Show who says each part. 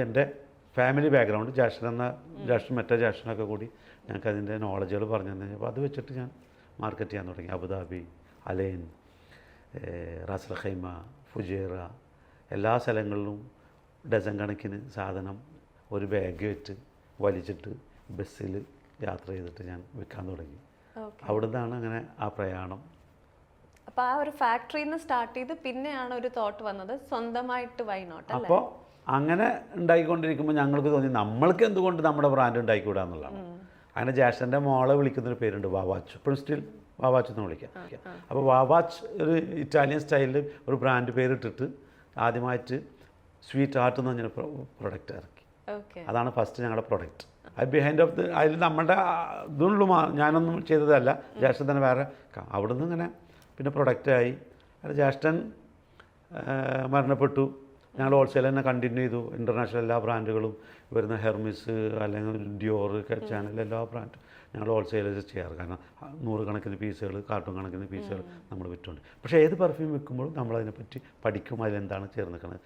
Speaker 1: എൻ്റെ family background ജ്യേഷ്ഠൻ മറ്റേ ജ്യേഷ്ഠനൊക്കെ കൂടി ഞങ്ങൾക്ക് അതിൻ്റെ നോളജുകൾ പറഞ്ഞു തന്നു കഴിഞ്ഞപ്പോൾ അത് വെച്ചിട്ട് ഞാൻ മാർക്കറ്റ് ചെയ്യാൻ തുടങ്ങി. Abu Dhabi, Al Ain, Ras al Khaimah, Fujairah, എല്ലാ സ്ഥലങ്ങളിലും ഡസൻ കണക്കിന് സാധനം ഒരു ബാഗ് വെച്ച് വലിച്ചിട്ട് ബസ്സിൽ യാത്ര ചെയ്തിട്ട് ഞാൻ വിൽക്കാൻ തുടങ്ങി. അവിടെ നിന്നാണ് അങ്ങനെ ആ പ്രയാണം.
Speaker 2: അപ്പോൾ ആ ഒരു ഫാക്ടറിയിൽ നിന്ന് സ്റ്റാർട്ട് ചെയ്ത് പിന്നെയാണ് ഒരു തോട്ട് വന്നത് സ്വന്തമായിട്ട് വൈ നോട്ട്.
Speaker 1: അപ്പോൾ അങ്ങനെ ഉണ്ടായിക്കൊണ്ടിരിക്കുമ്പോൾ ഞങ്ങൾക്ക് തോന്നി നമ്മൾക്ക് എന്തുകൊണ്ട് നമ്മുടെ ബ്രാൻഡ് ഉണ്ടായിക്കൂടാന്നുള്ളതാണ്. അങ്ങനെ ജ്യേഷ്ഠൻ്റെ മോളെ വിളിക്കുന്നൊരു പേരുണ്ട് വാവാച്ച്. ഇപ്പോഴും സ്റ്റിൽ വാവാച്ച് എന്ന് വിളിക്കാം. അപ്പോൾ വാവാച്ച് ഒരു ഇറ്റാലിയൻ സ്റ്റൈലിൽ ഒരു ബ്രാൻഡ് പേരിട്ടിട്ട് ആദ്യമായിട്ട് സ്വീറ്റ് ആർട്ട് എന്ന് പറഞ്ഞൊരു പ്രൊഡക്റ്റ് ഇറക്കി. അതാണ് ഫസ്റ്റ് ഞങ്ങളുടെ പ്രൊഡക്റ്റ്. അത് ബിഹൈൻഡ് ഓഫ് അതിൽ നമ്മുടെ ഇതുള്ളൂ, ഞാനൊന്നും ചെയ്തതല്ല, ജ്യേഷ്ഠൻ തന്നെ വേറെ. അവിടെ നിന്ന് ഇങ്ങനെ പിന്നെ പ്രൊഡക്റ്റായി. അത് ജ്യേഷ്ഠൻ മരണപ്പെട്ടു. ഞങ്ങൾ ഹോൾസെയിൽ തന്നെ കണ്ടിന്യൂ ചെയ്തു. ഇൻ്റർനാഷണൽ എല്ലാ ബ്രാൻഡുകളും വരുന്ന ഹെർമിസ് അല്ലെങ്കിൽ ഡിയോർ, ചാനൽ എല്ലാ ബ്രാൻഡും ഞങ്ങൾ ഹോൾസെയിൽ ചെയ്യാറ്. കാരണം 100 കണക്കിന് പീസുകൾ, കാർട്ടൂൺ കണക്കിന് പീസുകൾ നമ്മൾ വിറ്റുണ്ട്. പക്ഷേ ഏത് പെർഫ്യൂം വിൽക്കുമ്പോഴും നമ്മളതിനെപ്പറ്റി പഠിക്കും, അതിലെന്താണ് ചേർന്നിരിക്കുന്നത്.